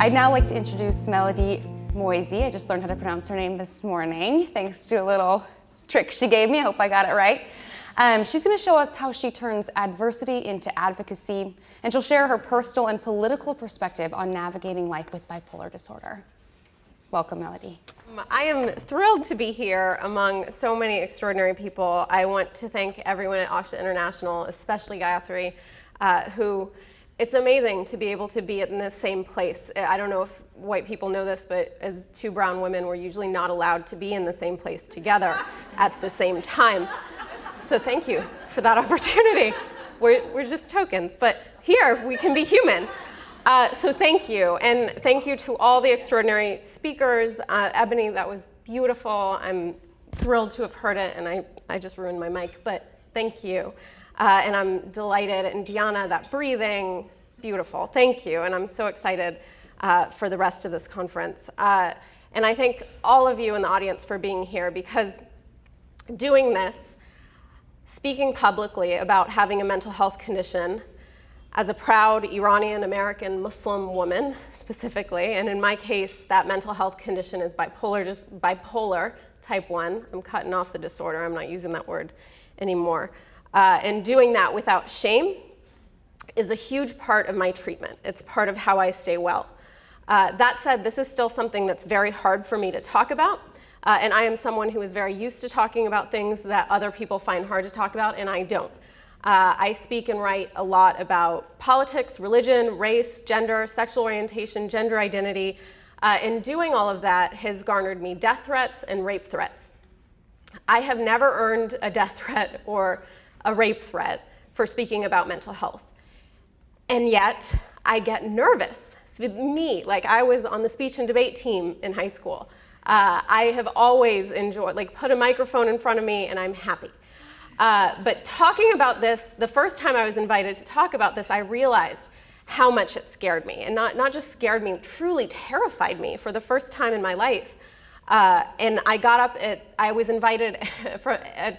I'd now like to introduce Melody Moezzi. I just learned how to pronounce her name this morning, thanks to a little trick she gave me. I hope I got it right. She's going to show us how she turns adversity into advocacy, and she'll share her personal and political perspective on navigating life with bipolar disorder. Welcome, Melody. I am thrilled to be here among so many extraordinary people. I want to thank everyone at Asha International, especially Gayatri, who it's amazing to be able to be in the same place. I don't know if white people know this, but as two brown women, we're usually not allowed to be in the same place together at the same time. So thank you for that opportunity. We're just tokens, but here we can be human. So thank you, and thank you to all the extraordinary speakers. Ebony, that was beautiful. I'm thrilled to have heard it, and I just ruined my mic, but thank you. And I'm delighted, and Diana, that breathing, beautiful. Thank you, and I'm so excited for the rest of this conference. And I thank all of you in the audience for being here, because doing this, speaking publicly about having a mental health condition as a proud Iranian American Muslim woman specifically, and in my case, that mental health condition is bipolar type 1. I'm cutting off the disorder, I'm not using that word anymore. And doing that without shame is a huge part of my treatment. It's part of how I stay well. That said, this is still something that's very hard for me to talk about. And I am someone who is very used to talking about things that other people find hard to talk about, and I don't. I speak and write a lot about politics, religion, race, gender, sexual orientation, gender identity. And doing all of that has garnered me death threats and rape threats. I have never earned a death threat or a rape threat for speaking about mental health. And yet, I get nervous. With me, like I was on the speech and debate team in high school. I have always enjoyed, put a microphone in front of me and I'm happy. But talking about this, the first time I was invited to talk about this, I realized how much it scared me. And not just scared me, truly terrified me for the first time in my life. And I was invited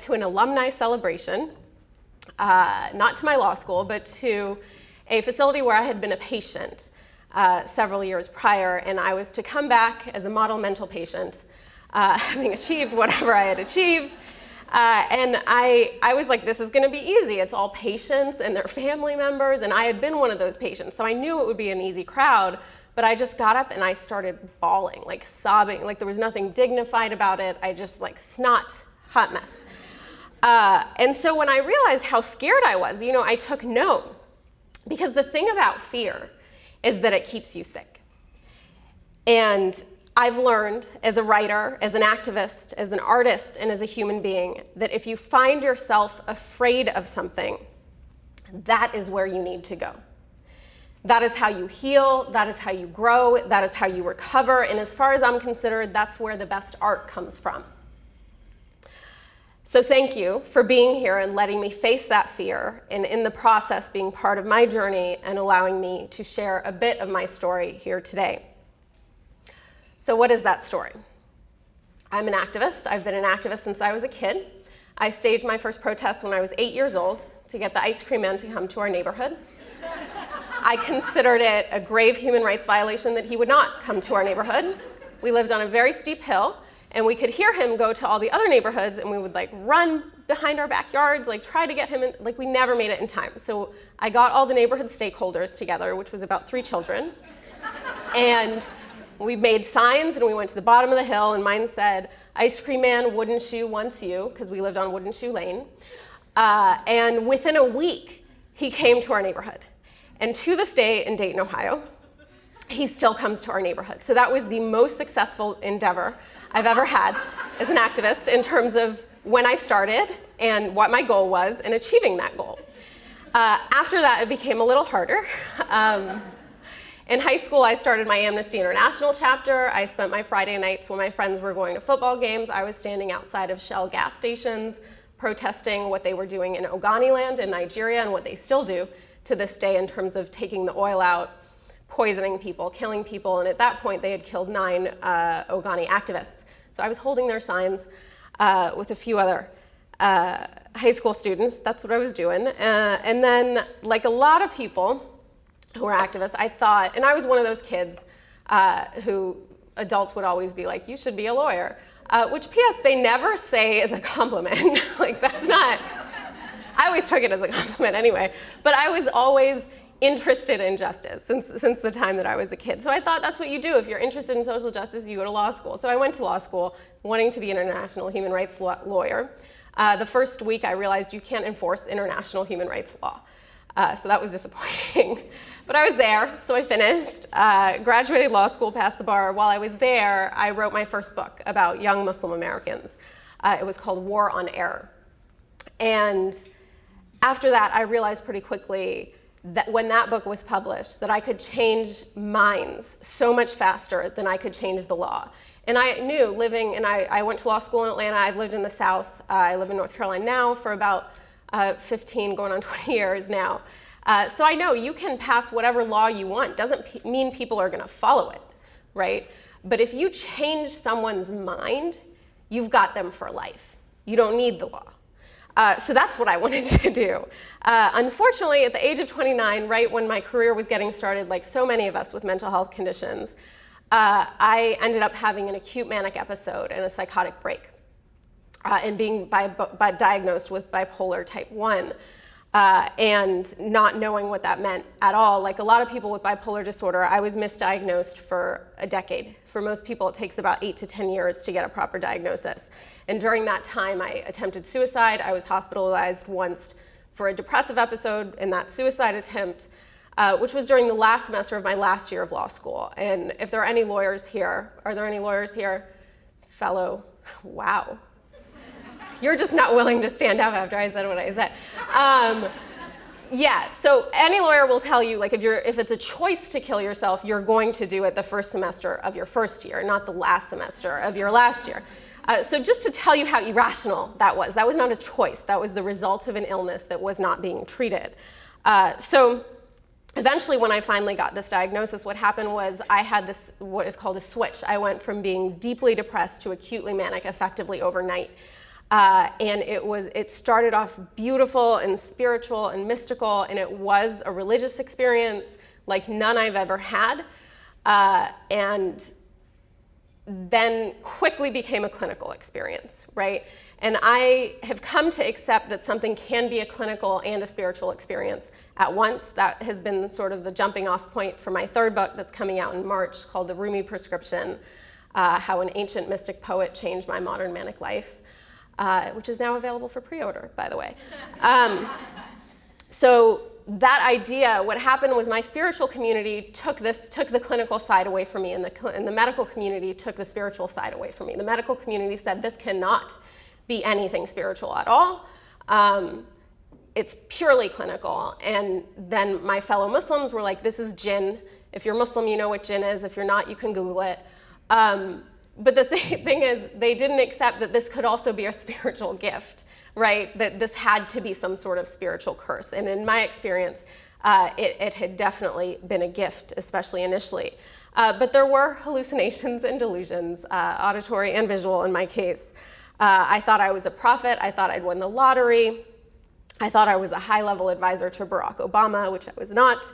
to an alumni celebration, not to my law school, but to a facility where I had been a patient several years prior, and I was to come back as a model mental patient, having achieved whatever I had achieved. And I was like, this is gonna be easy. It's all patients and their family members, and I had been one of those patients, so I knew it would be an easy crowd, but I just got up and I started bawling, sobbing, there was nothing dignified about it. I just snot, hot mess. And so when I realized how scared I was, I took note, because the thing about fear is that it keeps you sick. And I've learned as a writer, as an activist, as an artist, and as a human being, that if you find yourself afraid of something, that is where you need to go. That is how you heal, that is how you grow, that is how you recover, and as far as I'm concerned, that's where the best art comes from. So thank you for being here and letting me face that fear, and in the process being part of my journey and allowing me to share a bit of my story here today. So what is that story? I'm an activist. I've been an activist since I was a kid. I staged my first protest when I was 8 years old to get the ice cream man to come to our neighborhood. I considered it a grave human rights violation that he would not come to our neighborhood. We lived on a very steep hill, and we could hear him go to all the other neighborhoods, and we would run behind our backyards, try to get him in, we never made it in time. So I got all the neighborhood stakeholders together, which was about 3 children, and we made signs, and we went to the bottom of the hill, and mine said, "Ice cream man, wooden shoe wants you," because we lived on Wooden Shoe Lane. And within a week, he came to our neighborhood. And to this day in Dayton, Ohio, he still comes to our neighborhood. So that was the most successful endeavor I've ever had as an activist in terms of when I started and what my goal was and achieving that goal. After that, it became a little harder. In high school, I started my Amnesty International chapter. I spent my Friday nights when my friends were going to football games. I was standing outside of Shell gas stations, protesting what they were doing in Ogoniland in Nigeria and what they still do to this day in terms of taking the oil out, poisoning people, killing people, and at that point they had killed 9 Ogoni activists. So I was holding their signs with a few other high school students. That's what I was doing. And then, like a lot of people who were activists, I thought, and I was one of those kids who adults would always be like, you should be a lawyer. Which, P.S., they never say is a compliment. Like, that's not, I always took it as a compliment anyway. But I was always interested in justice since the time that I was a kid. So I thought that's what you do. If you're interested in social justice, you go to law school. So I went to law school wanting to be an international human rights lawyer. The first week I realized you can't enforce international human rights law. So that was disappointing. But I was there, so I finished, graduated law school, passed the bar. While I was there, I wrote my first book about young Muslim Americans. It was called War on Error. And after that, I realized pretty quickly that when that book was published, that I could change minds so much faster than I could change the law. And I knew living, and I went to law school in Atlanta. I've lived in the South. I live in North Carolina now for about 15, going on 20 years now. So I know you can pass whatever law you want. Doesn't mean people are going to follow it, right? But if you change someone's mind, you've got them for life. You don't need the law. So that's what I wanted to do. Unfortunately, at the age of 29, right when my career was getting started, like so many of us with mental health conditions, I ended up having an acute manic episode and a psychotic break, and being diagnosed with bipolar type 1. And not knowing what that meant at all. Like a lot of people with bipolar disorder, I was misdiagnosed for a decade. For most people, it takes about 8 to 10 years to get a proper diagnosis. And during that time, I attempted suicide. I was hospitalized once for a depressive episode in that suicide attempt, which was during the last semester of my last year of law school. And if there are any lawyers here, are there any lawyers here? Fellow, wow. You're just not willing to stand up after I said what I said. Yeah, so any lawyer will tell you, like, if it's a choice to kill yourself, you're going to do it the first semester of your first year, not the last semester of your last year. So just to tell you how irrational that was not a choice. That was the result of an illness that was not being treated. So eventually, when I finally got this diagnosis, what happened was I had this, what is called a switch. I went from being deeply depressed to acutely manic effectively overnight. And it started off beautiful and spiritual and mystical, and it was a religious experience like none I've ever had, and then quickly became a clinical experience, right? And I have come to accept that something can be a clinical and a spiritual experience at once. That has been sort of the jumping off point for my third book that's coming out in March called The Rumi Prescription, How an Ancient Mystic Poet Changed My Modern Manic Life. Which is now available for pre-order, by the way. So that idea, what happened was my spiritual community took the clinical side away from me, and the medical community took the spiritual side away from me. The medical community said this cannot be anything spiritual at all. It's purely clinical. And then my fellow Muslims were like, this is jinn. If you're Muslim, you know what jinn is. If you're not, you can Google it. But the thing is, they didn't accept that this could also be a spiritual gift, right? That this had to be some sort of spiritual curse. And in my experience, it had definitely been a gift, especially initially. But there were hallucinations and delusions, auditory and visual in my case. I thought I was a prophet. I thought I'd won the lottery. I thought I was a high-level advisor to Barack Obama, which I was not.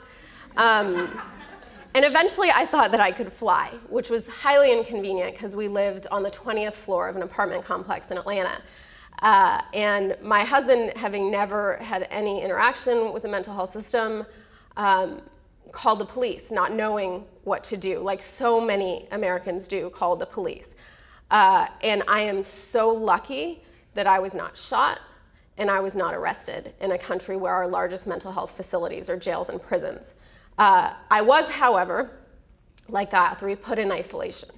And eventually I thought that I could fly, which was highly inconvenient because we lived on the 20th floor of an apartment complex in Atlanta. And my husband, having never had any interaction with the mental health system, called the police, not knowing what to do, like so many Americans do, called the police. And I am so lucky that I was not shot and I was not arrested in a country where our largest mental health facilities are jails and prisons. I was, however, like Guthrie, put in isolation.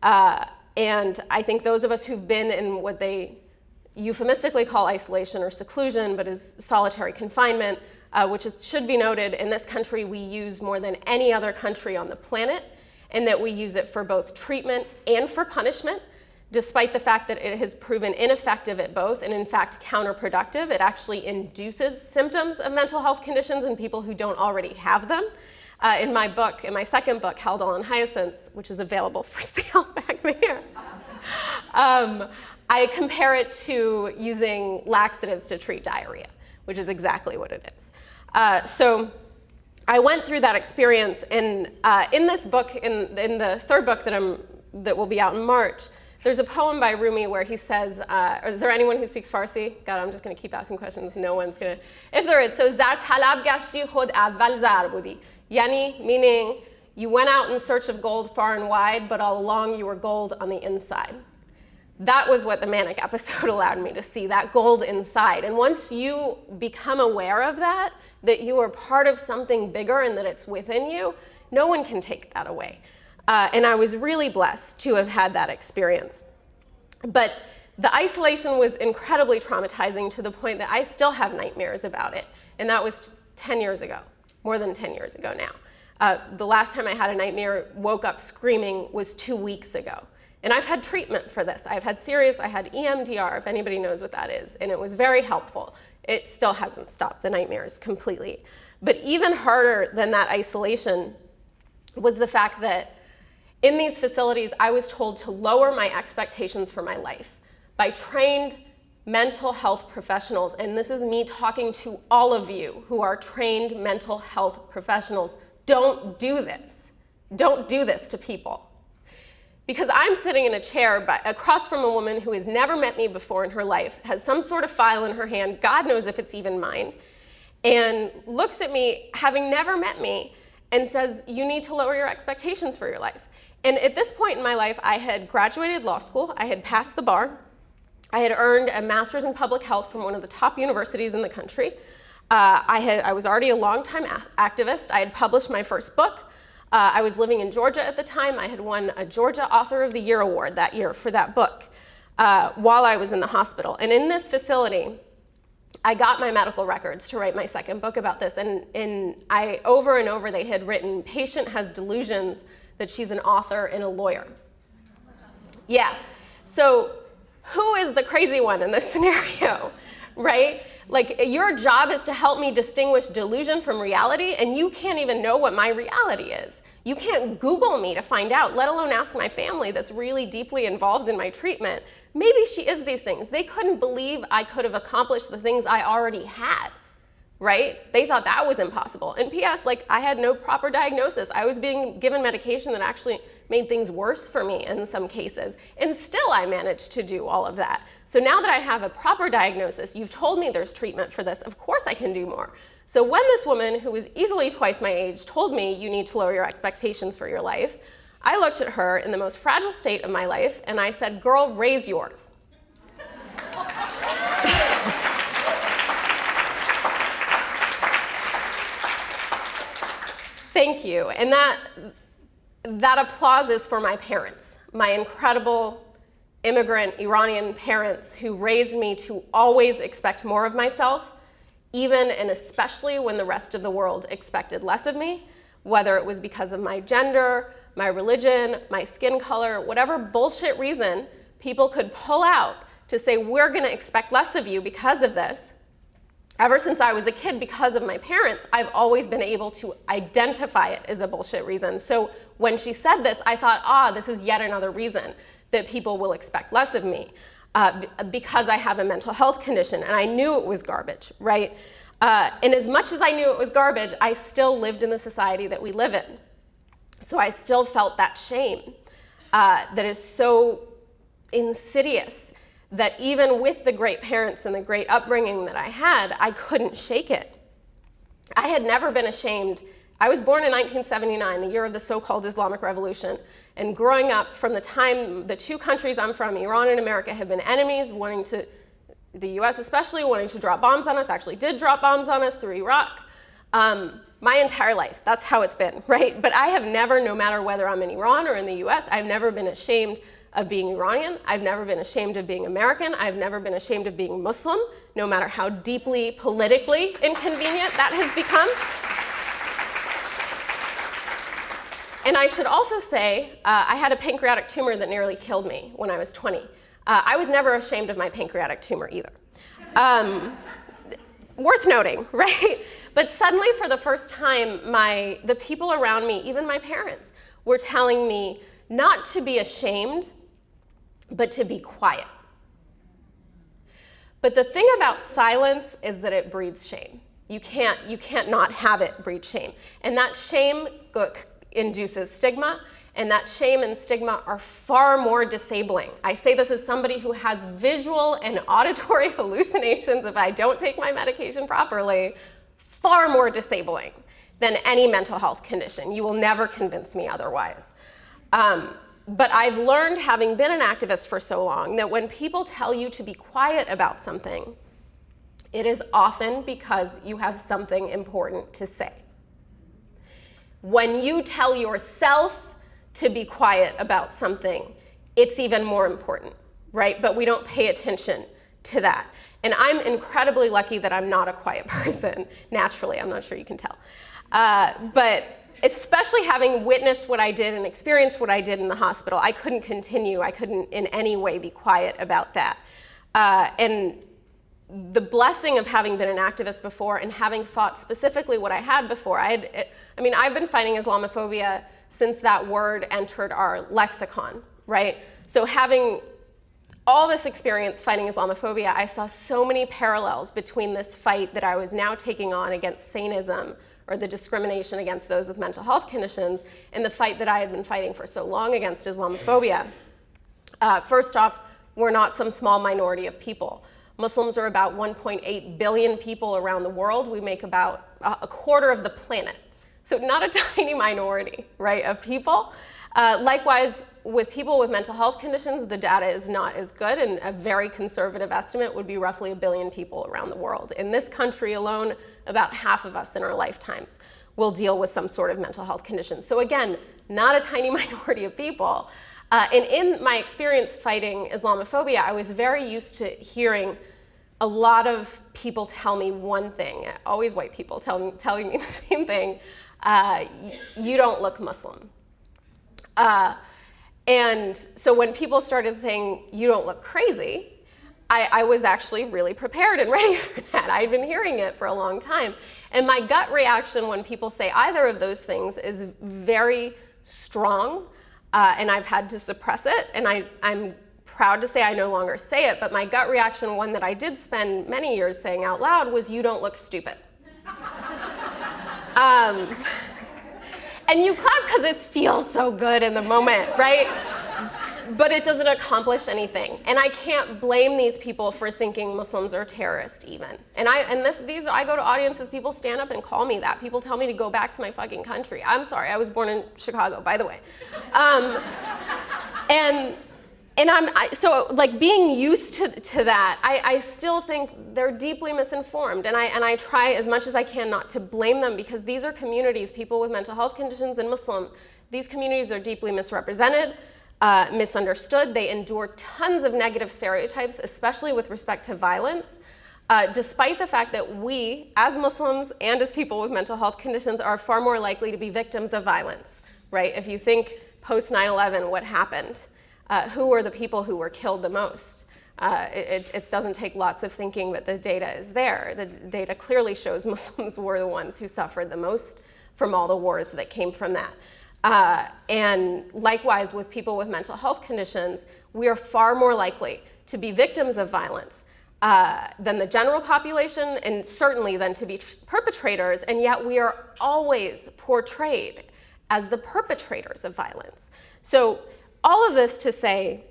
And I think those of us who've been in what they euphemistically call isolation or seclusion, but is solitary confinement, which it should be noted, in this country we use more than any other country on the planet, and that we use it for both treatment and for punishment. Despite the fact that it has proven ineffective at both and in fact counterproductive, it actually induces symptoms of mental health conditions in people who don't already have them. In my book, in my second book, Haldol and Hyacinths, which is available for sale back there, I compare it to using laxatives to treat diarrhea, which is exactly what it is. So I went through that experience, and in this book, in the third book that will be out in March, there's a poem by Rumi where he says, is there anyone who speaks Farsi? God, I'm just going to keep asking questions. No one's going to. If there is, so zar talab gashti khud avval zar budi. Yani, meaning you went out in search of gold far and wide, but all along you were gold on the inside. That was what the manic episode allowed me to see, that gold inside. And once you become aware of that you are part of something bigger and that it's within you, no one can take that away. And I was really blessed to have had that experience. But the isolation was incredibly traumatizing to the point that I still have nightmares about it. And that was 10 years ago, more than 10 years ago now. The last time I had a nightmare, woke up screaming, was 2 weeks ago. And I've had treatment for this. I had EMDR, if anybody knows what that is, and it was very helpful. It still hasn't stopped the nightmares completely. But even harder than that isolation was the fact that in these facilities, I was told to lower my expectations for my life by trained mental health professionals. And this is me talking to all of you who are trained mental health professionals. Don't do this. Don't do this to people. Because I'm sitting in a chair across from a woman who has never met me before in her life, has some sort of file in her hand, God knows if it's even mine, and looks at me, having never met me, and says, you need to lower your expectations for your life. And at this point in my life, I had graduated law school, I had passed the bar, I had earned a master's in public health from one of the top universities in the country. I was already a longtime activist. I had published my first book. I was living in Georgia at the time. I had won a Georgia Author of the Year award that year for that book while I was in the hospital. And in this facility, I got my medical records to write my second book about this. And over and over, they had written, patient has delusions that she's an author and a lawyer. Yeah. So who is the crazy one in this scenario, right? Like, your job is to help me distinguish delusion from reality, and you can't even know what my reality is. You can't Google me to find out, let alone ask my family that's really deeply involved in my treatment. Maybe she is these things. They couldn't believe I could have accomplished the things I already had, right? They thought that was impossible. And P.S., like, I had no proper diagnosis. I was being given medication that actually made things worse for me in some cases. And still I managed to do all of that. So now that I have a proper diagnosis, you've told me there's treatment for this, of course I can do more. So when this woman, who was easily twice my age, told me you need to lower your expectations for your life, I looked at her in the most fragile state of my life and I said, girl, raise yours. Thank you. And that applause is for my parents, my incredible immigrant Iranian parents who raised me to always expect more of myself, even and especially when the rest of the world expected less of me, whether it was because of my gender, my religion, my skin color, whatever bullshit reason people could pull out to say, we're going to expect less of you because of this. Ever since I was a kid, because of my parents, I've always been able to identify it as a bullshit reason. So when she said this, I thought, this is yet another reason that people will expect less of me because I have a mental health condition. And I knew it was garbage, right? And as much as I knew it was garbage, I still lived in the society that we live in. So I still felt that shame that is so insidious, that even with the great parents and the great upbringing that I had, I couldn't shake it. I had never been ashamed. I was born in 1979, the year of the so-called Islamic Revolution. And growing up, from the time the two countries I'm from, Iran and America, have been enemies, the US especially, wanting to drop bombs on us, actually did drop bombs on us through Iraq. My entire life, that's how it's been, right? But I have never, no matter whether I'm in Iran or in the US, I've never been ashamed of being Iranian. I've never been ashamed of being American. I've never been ashamed of being Muslim, no matter how deeply politically inconvenient that has become. And I should also say, I had a pancreatic tumor that nearly killed me when I was 20. I was never ashamed of my pancreatic tumor either. Worth noting, right? But suddenly, for the first time, the people around me, even my parents, were telling me not to be ashamed, but to be quiet. But the thing about silence is that it breeds shame. You can't not have it breed shame. And that shame induces stigma, and that shame and stigma are far more disabling. I say this as somebody who has visual and auditory hallucinations if I don't take my medication properly, far more disabling than any mental health condition. You will never convince me otherwise. But I've learned, having been an activist for so long, that when people tell you to be quiet about something, it is often because you have something important to say. When you tell yourself to be quiet about something, it's even more important, right? But we don't pay attention to that. And I'm incredibly lucky that I'm not a quiet person, naturally. I'm not sure you can tell. But especially having witnessed what I did and experienced what I did in the hospital, I couldn't continue. I couldn't in any way be quiet about that. And the blessing of having been an activist before and having fought specifically what I had before, I've been fighting Islamophobia since that word entered our lexicon, right? So having all this experience fighting Islamophobia, I saw so many parallels between this fight that I was now taking on against saneism, or the discrimination against those with mental health conditions, and the fight that I had been fighting for so long against Islamophobia. First off, we're not some small minority of people. Muslims are about 1.8 billion people around the world. We make about a quarter of the planet. So not a tiny minority, right, of people. Likewise, with people with mental health conditions, the data is not as good, and a very conservative estimate would be roughly 1 billion people around the world. In this country alone, about half of us in our lifetimes will deal with some sort of mental health condition. So again, not a tiny minority of people. And in my experience fighting Islamophobia, I was very used to hearing a lot of people tell me one thing, always white people telling me the same thing, you don't look Muslim. And so when people started saying, you don't look crazy, I was actually really prepared and ready for that. I'd been hearing it for a long time. And my gut reaction when people say either of those things is very strong, and I've had to suppress it, and I'm proud to say I no longer say it, but my gut reaction, one that I did spend many years saying out loud, was, you don't look stupid. And you clap because it feels so good in the moment, right? But it doesn't accomplish anything. And I can't blame these people for thinking Muslims are terrorists even. And I go to audiences, people stand up and call me that. People tell me to go back to my fucking country. I'm sorry, I was born in Chicago, by the way. So being used to that, I still think they're deeply misinformed, and I try as much as I can not to blame them, because these are communities, people with mental health conditions and Muslim, these communities are deeply misrepresented, misunderstood. They endure tons of negative stereotypes, especially with respect to violence, despite the fact that we, as Muslims and as people with mental health conditions, are far more likely to be victims of violence, right? If you think post 9/11, what happened? Who were the people who were killed the most? It doesn't take lots of thinking, but the data is there. The data clearly shows Muslims were the ones who suffered the most from all the wars that came from that. And likewise, with people with mental health conditions, we are far more likely to be victims of violence than the general population, and certainly than to be perpetrators, and yet we are always portrayed as the perpetrators of violence. So all of this to say,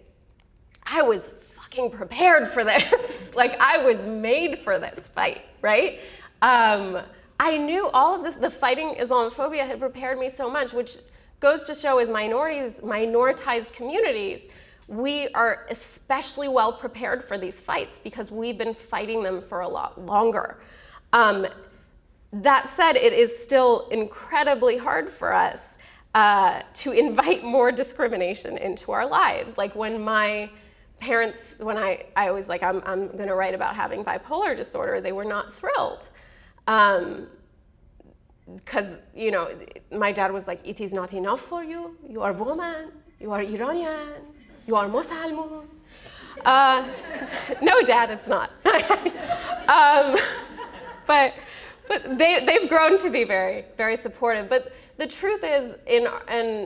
I was fucking prepared for this. I was made for this fight, right? I knew all of this, the fighting Islamophobia had prepared me so much, which goes to show as minoritized communities, we are especially well prepared for these fights because we've been fighting them for a lot longer. That said, it is still incredibly hard for us to invite more discrimination into our lives. Like when my parents, when I was like, I'm gonna write about having bipolar disorder, they were not thrilled. Because, my dad was like, it is not enough for you. You are woman, you are Iranian, you are Muslim. No, Dad, it's not. But they've grown to be very, very supportive. But the truth is, in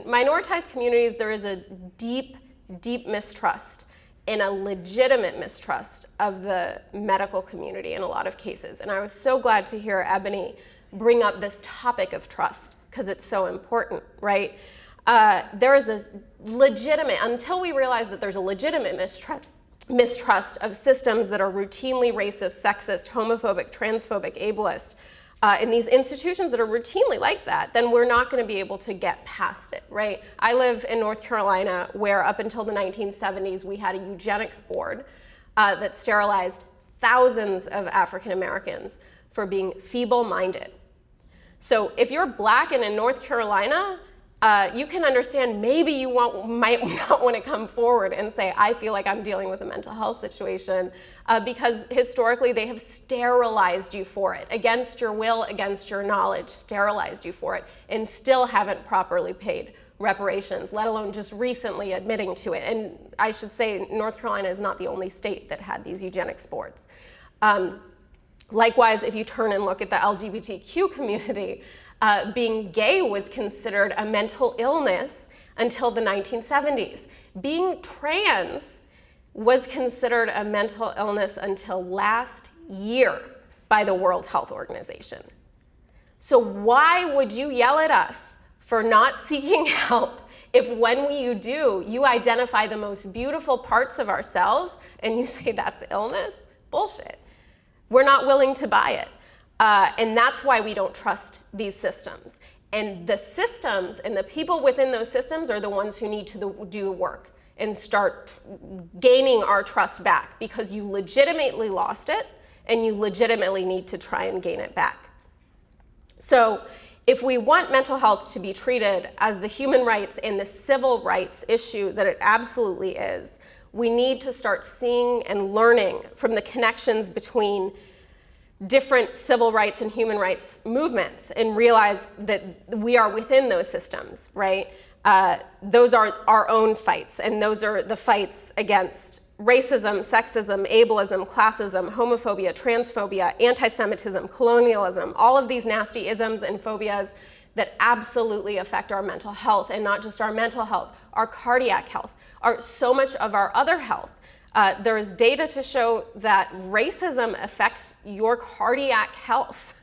minoritized communities, there is a deep, deep mistrust in a legitimate mistrust of the medical community in a lot of cases. And I was so glad to hear Ebony bring up this topic of trust, because it's so important, right? There is a legitimate, until we realize that there's a legitimate mistrust of systems that are routinely racist, sexist, homophobic, transphobic, ableist, in these institutions that are routinely like that, then we're not going to be able to get past it, right? I live in North Carolina, where up until the 1970s, we had a eugenics board that sterilized thousands of African Americans for being feeble-minded. So if you're Black and in North Carolina, you can understand maybe you might not want to come forward and say, I feel like I'm dealing with a mental health situation, because historically they have sterilized you for it, against your will, against your knowledge, sterilized you for it, and still haven't properly paid reparations, let alone just recently admitting to it. And I should say North Carolina is not the only state that had these eugenics boards. Likewise, if you turn and look at the LGBTQ community, being gay was considered a mental illness until the 1970s. Being trans was considered a mental illness until last year by the World Health Organization. So why would you yell at us for not seeking help if when you do, you identify the most beautiful parts of ourselves and you say that's illness? Bullshit. We're not willing to buy it. And that's why we don't trust these systems. And the systems and the people within those systems are the ones who need to do the work and start gaining our trust back, because you legitimately lost it and you legitimately need to try and gain it back. So if we want mental health to be treated as the human rights and the civil rights issue that it absolutely is, we need to start seeing and learning from the connections between different civil rights and human rights movements and realize that we are within those systems, right? Those are our own fights, and those are the fights against racism, sexism, ableism, classism, homophobia, transphobia, anti-Semitism, colonialism, all of these nasty isms and phobias that absolutely affect our mental health, and not just our mental health, our cardiac health, so much of our other health. There is data to show that racism affects your cardiac health.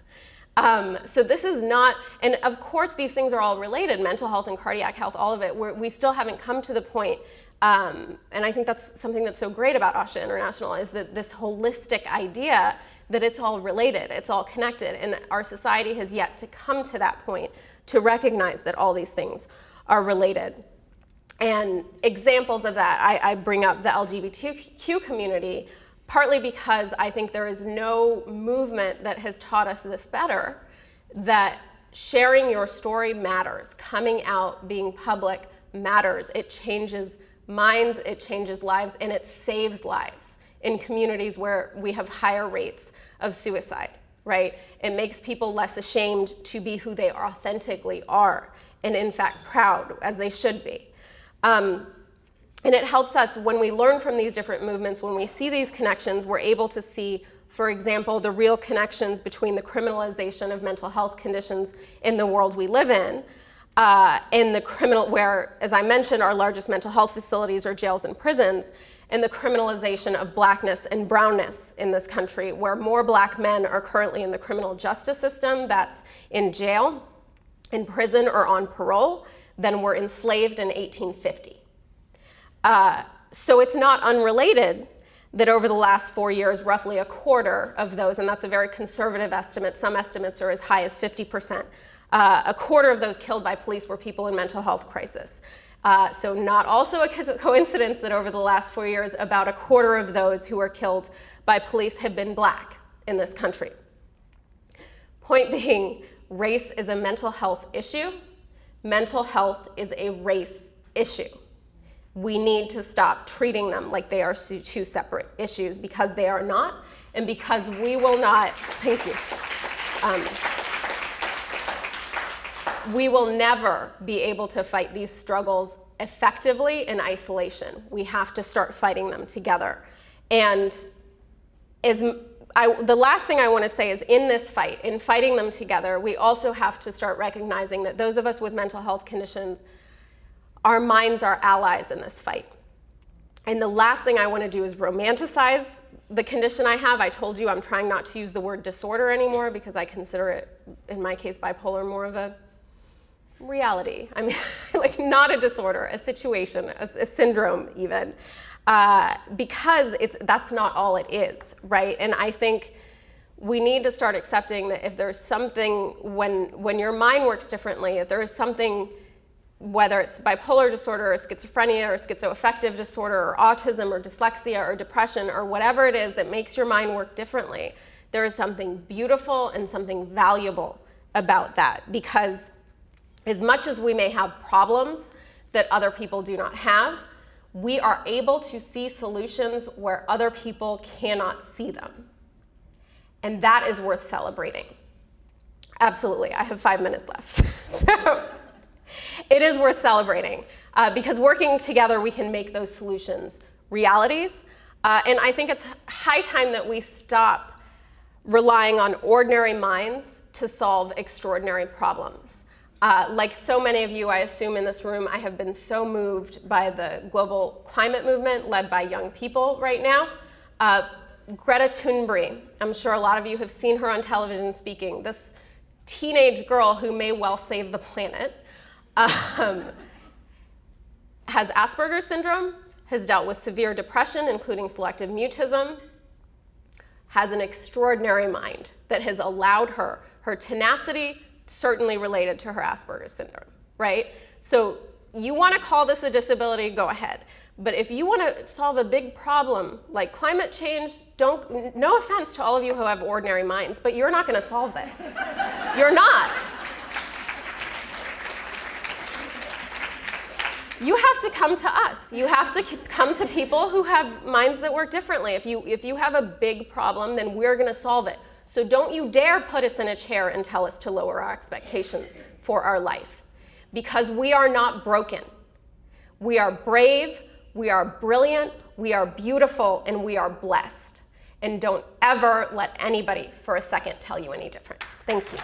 So this is not, and of course these things are all related, mental health and cardiac health, all of it. We still haven't come to the point, and I think that's something that's so great about ASHA International, is that this holistic idea that it's all related, it's all connected, and our society has yet to come to that point to recognize that all these things are related. And examples of that, I bring up the LGBTQ community, partly because I think there is no movement that has taught us this better, that sharing your story matters, coming out, being public matters. It changes minds, it changes lives, and it saves lives in communities where we have higher rates of suicide, right? It makes people less ashamed to be who they authentically are, and in fact proud, as they should be. And it helps us when we learn from these different movements, when we see these connections, we're able to see, for example, the real connections between the criminalization of mental health conditions in the world we live in where, as I mentioned, our largest mental health facilities are jails and prisons, and the criminalization of blackness and brownness in this country, where more Black men are currently in the criminal justice system, that's in jail, in prison, or on parole, than were enslaved in 1850. So it's not unrelated that over the last 4 years, roughly a quarter of those, and that's a very conservative estimate, some estimates are as high as 50%, a quarter of those killed by police were people in mental health crisis. So not also a coincidence that over the last 4 years, about a quarter of those who were killed by police have been Black in this country. Point being, race is a mental health issue. Mental health is a race issue. We need to stop treating them like they are two separate issues, because they are not, and because we will not, thank you. We will never be able to fight these struggles effectively in isolation. We have to start fighting them together. And the last thing I want to say is, in this fight, in fighting them together, we also have to start recognizing that those of us with mental health conditions, our minds are allies in this fight. And the last thing I want to do is romanticize the condition I have. I told you I'm trying not to use the word disorder anymore because I consider it, in my case, bipolar, more of a reality. I mean, like not a disorder, a situation, a syndrome even, because that's not all it is, right? And I think we need to start accepting that if there's something, when your mind works differently, if there is something, whether it's bipolar disorder or schizophrenia or schizoaffective disorder or autism or dyslexia or depression or whatever it is that makes your mind work differently, there is something beautiful and something valuable about that, because as much as we may have problems that other people do not have, we are able to see solutions where other people cannot see them. And that is worth celebrating. Absolutely, I have 5 minutes left. So it is worth celebrating because working together we can make those solutions realities. And I think it's high time that we stop relying on ordinary minds to solve extraordinary problems. Like so many of you, I assume in this room, I have been so moved by the global climate movement led by young people right now. Greta Thunberg, I'm sure a lot of you have seen her on television speaking, this teenage girl who may well save the planet, has Asperger's syndrome, has dealt with severe depression, including selective mutism, has an extraordinary mind that has allowed her tenacity, certainly related to her Asperger's syndrome, right? So you want to call this a disability, go ahead. But if you want to solve a big problem like climate change, no offense to all of you who have ordinary minds, but you're not going to solve this. You're not. You have to come to us. You have to come to people who have minds that work differently. If you have a big problem, then we're going to solve it. So don't you dare put us in a chair and tell us to lower our expectations for our life, because we are not broken. We are brave, we are brilliant, we are beautiful, and we are blessed. And don't ever let anybody for a second tell you any different. Thank you.